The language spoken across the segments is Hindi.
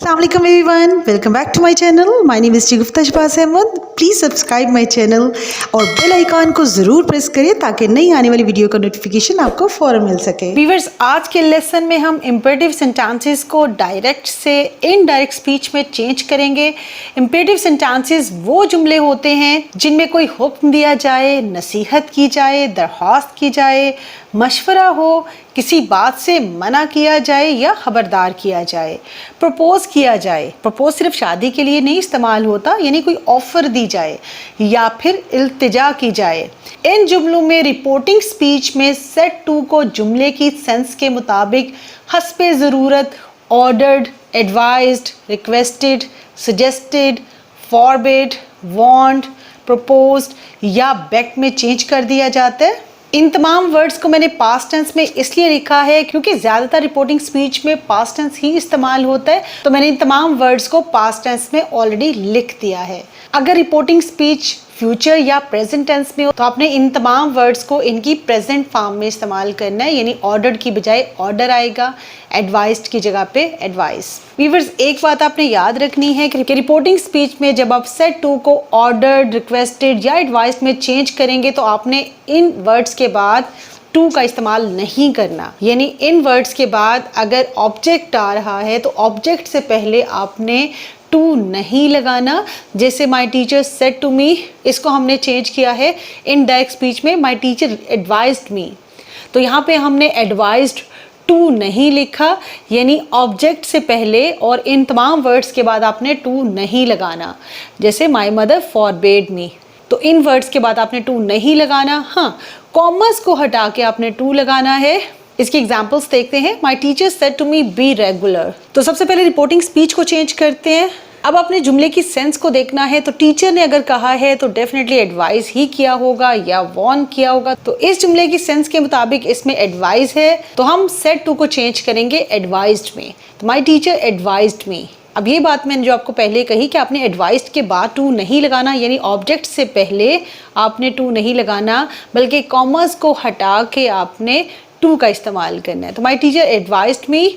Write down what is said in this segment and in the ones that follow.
Assalamualaikum everyone, welcome back to my channel. My name is Shagufta Shahbaz Ahmed. Please subscribe my channel और बेल आइकॉन को ज़रूर प्रेस करिए ताकि नई आने वाली वीडियो का नोटिफिकेशन आपको फ़ौरन मिल सके। व्यूअर्स, आज के लेसन में हम इम्पेरेटिव सेंटेंसेस को डायरेक्ट से इनडायरेक्ट स्पीच में चेंज करेंगे। इम्पेरेटिव सेंटेंसेस वो जुमले होते हैं जिनमें कोई हुक्म दिया जाए, नसीहत की जाए, दरख्वास्त की जाए, मशवरा हो, किसी बात से मना किया जाए या खबरदार किया जाए, प्रपोज किया जाए। प्रपोज सिर्फ शादी के लिए नहीं इस्तेमाल होता, यानी कोई ऑफर दी जाए या फिर इल्तिजा की जाए। इन जुमलों में रिपोर्टिंग स्पीच में सेट टू को जुमले की सेंस के मुताबिक हस्बे ज़रूरत ordered, advised, requested, suggested, forbid, want, proposed या बेग्ड में चेंज कर दिया जाता है। इन तमाम वर्ड्स को मैंने पास्ट टेंस में इसलिए लिखा है क्योंकि ज़्यादातर रिपोर्टिंग स्पीच में पास्ट टेंस ही इस्तेमाल होता है, तो मैंने इन तमाम वर्ड्स को पास्ट टेंस में ऑलरेडी लिख दिया है। अगर रिपोर्टिंग स्पीच फ्यूचर या प्रेजेंट टेंस में हो तो आपने इन तमाम वर्ड्स को इनकी प्रेजेंट फॉर्म में इस्तेमाल करना है, यानी ऑर्डर्ड की बजाय ऑर्डर आएगा, एडवाइज्ड की जगह पे एडवाइस। व्यूअर्स, एक बात आपने याद रखनी है कि रिपोर्टिंग स्पीच में जब आप सेट टू को ऑर्डर्ड, रिक्वेस्टेड या एडवाइस में चेंज करेंगे तो आपने इन वर्ड्स के बाद टू का इस्तेमाल नहीं करना। यानी इन वर्ड्स के बाद अगर ऑब्जेक्ट आ रहा है तो ऑब्जेक्ट से पहले आपने टू नहीं लगाना। जैसे my teacher said to me, इसको हमने चेंज किया है इन डायरेक्ट स्पीच में माई टीचर एडवाइज्ड मी, तो यहाँ पे हमने एडवाइज्ड टू नहीं लिखा, यानी ऑब्जेक्ट से पहले और इन तमाम वर्ड्स के बाद आपने टू नहीं लगाना। जैसे माई मदर फॉरबेड मी, तो इन वर्ड्स के बाद आपने टू नहीं लगाना। हाँ, कॉमर्स को हटा के आपने टू लगाना है। इसकी एग्जाम्पल्स देखते हैं। My teacher said to me be regular. तो सबसे पहले रिपोर्टिंग स्पीच को चेंज करते हैं। अब अपने जुमले की सेंस को देखना है, तो टीचर ने अगर कहा है तो डेफिनेटली एडवाइस ही किया होगा या वॉर्न किया होगा। तो इस जुमले की सेंस के मुताबिक इसमें एडवाइस है, तो हम सेड टू को चेंज करेंगे एडवाइज्ड में। तो माई टीचर एडवाइज्ड मी। अब ये बात मैंने जो आपको पहले कही कि आपने एडवाइस्ड के बाद टू नहीं लगाना, यानी ऑब्जेक्ट से पहले आपने टू नहीं लगाना, बल्कि कॉमर्स को हटा के आपने टू का इस्तेमाल करना है। तो my teacher advised me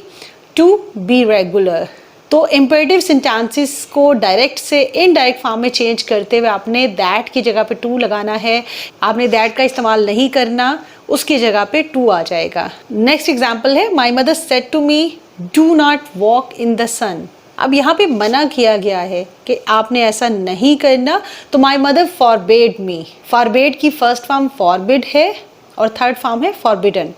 to be regular. तो इम्पेरेटिव सेंटेंसेस को डायरेक्ट से इनडायरेक्ट फॉर्म में चेंज करते हुए आपने दैट की जगह पे टू लगाना है। आपने दैट का इस्तेमाल नहीं करना, उसकी जगह पे टू आ जाएगा। नेक्स्ट एग्जाम्पल है my mother said to me do not walk in the sun. अब यहाँ पे मना किया गया है कि आपने ऐसा नहीं करना, तो my mother forbade me. Forbade की फर्स्ट फॉर्म फॉरबिड है और थर्ड फॉर्म है फॉरबिडन।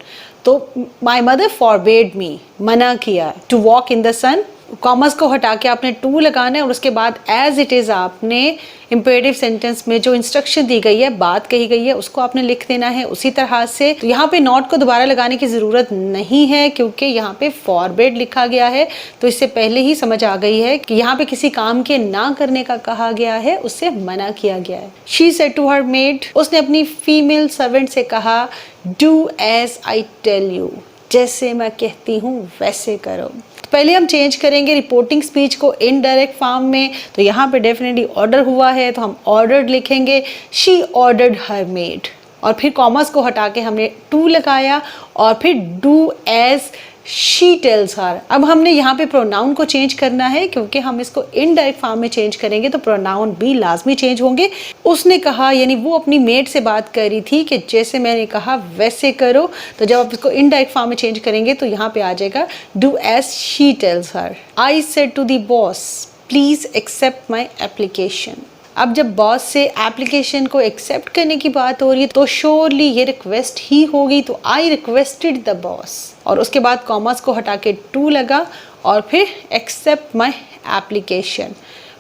तो माई मदर फॉरबेड मी, मना किया, to walk in the sun. Commas को हटा के आपने टू लगाना है और उसके बाद एज इट इज़ आपने इम्पेरेटिव सेंटेंस में जो इंस्ट्रक्शन दी गई है, बात कही गई है, उसको आपने लिख देना है उसी तरह से। तो यहाँ पे नॉट को दोबारा लगाने की ज़रूरत नहीं है क्योंकि यहाँ पे फॉरबिड लिखा गया है, तो इससे पहले ही समझ आ गई है कि यहाँ पे किसी काम के ना करने का कहा गया है, उससे मना किया गया है। She said to her maid, उसने अपनी फीमेल सर्वेंट से कहा do as I tell you, जैसे मैं कहती हूँ वैसे करो। पहले हम चेंज करेंगे रिपोर्टिंग स्पीच को इनडायरेक्ट फॉर्म में, तो यहाँ पे डेफिनेटली ऑर्डर हुआ है तो हम ऑर्डर्ड लिखेंगे। शी ऑर्डर्ड हर मेड, और फिर कॉमर्स को हटा के हमने टू लगाया और फिर डू एज शी टेल्स हर। अब हमने यहाँ पे प्रोनाउन को चेंज करना है क्योंकि हम इसको इनडायरेक्ट फॉर्म में चेंज करेंगे तो प्रोनाउन भी लाजमी चेंज होंगे। उसने कहा, यानी वो अपनी मेड से बात कर रही थी कि जैसे मैंने कहा वैसे करो, तो जब आप इसको इनडायरेक्ट फॉर्म में चेंज करेंगे तो यहाँ पे आ जाएगा do as she tells her. I said to the boss please accept my application. अब जब बॉस से एप्लीकेशन को एक्सेप्ट करने की बात हो रही है तो श्योरली ये रिक्वेस्ट ही होगी, तो आई रिक्वेस्टेड द बॉस, और उसके बाद कॉमर्स को हटा के टू लगा और फिर एक्सेप्ट माई एप्लीकेशन।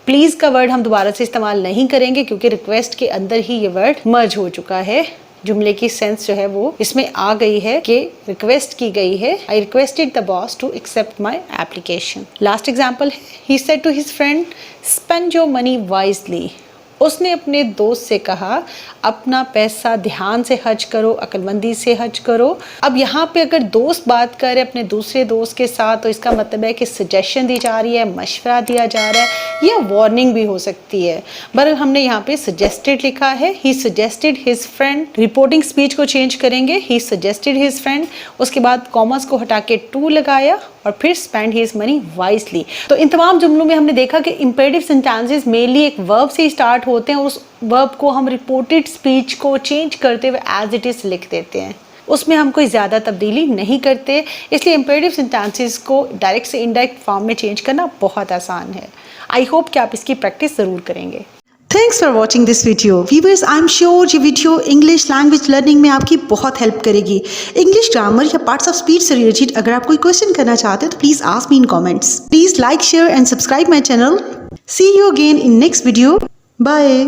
प्लीज़ का वर्ड हम दोबारा से इस्तेमाल नहीं करेंगे क्योंकि रिक्वेस्ट के अंदर ही ये वर्ड मर्ज हो चुका है। जुमले की सेंस जो है वो इसमें आ गई है कि रिक्वेस्ट की गई है। I requested the boss to accept my application. Last example है he said to his friend spend your money wisely. उसने अपने दोस्त से कहा अपना पैसा ध्यान से खर्च करो, अक्लमंदी से खर्च करो। अब यहाँ पे अगर दोस्त बात करे अपने दूसरे दोस्त के साथ तो इसका मतलब है कि सजेशन दी जा रही है, मशवरा दिया जा रहा है या वार्निंग भी हो सकती है। बहरहाल हमने यहाँ पे सजेस्टेड लिखा है। He suggested his friend. Reporting speech को चेंज करेंगे, ही सजेस्टेड हिज फ्रेंड। उसके बाद कॉमर्स को हटा के टू लगाया और फिर स्पेंड हिज मनी वाइजली। तो इन तमाम जुमलों में हमने देखा कि इंपेरेटिव सेंटेंसेस मेनली एक वर्ब से स्टार्ट होते हैं और उस वर्ब को हम रिपोर्टेड स्पीच को चेंज करते हुए एज इट इज़ लिख देते हैं, उसमें हम कोई ज़्यादा तब्दीली नहीं करते। इसलिए इंपेरेटिव सेंटेंसेस को डायरेक्ट से इनडायरेक्ट फॉर्म में चेंज करना बहुत आसान है। आई होप कि आप इसकी प्रैक्टिस ज़रूर करेंगे। Thanks for watching this video. Viewers, I am sure ये वीडियो इंग्लिश लैंग्वेज लर्निंग में आपकी बहुत हेल्प करेगी। इंग्लिश ग्रामर या पार्ट्स ऑफ स्पीच से रिलेटेड अगर आप कोई क्वेश्चन करना चाहते हैं तो please ask me in comments. Please like, share and subscribe my channel. See you again in next video. Bye.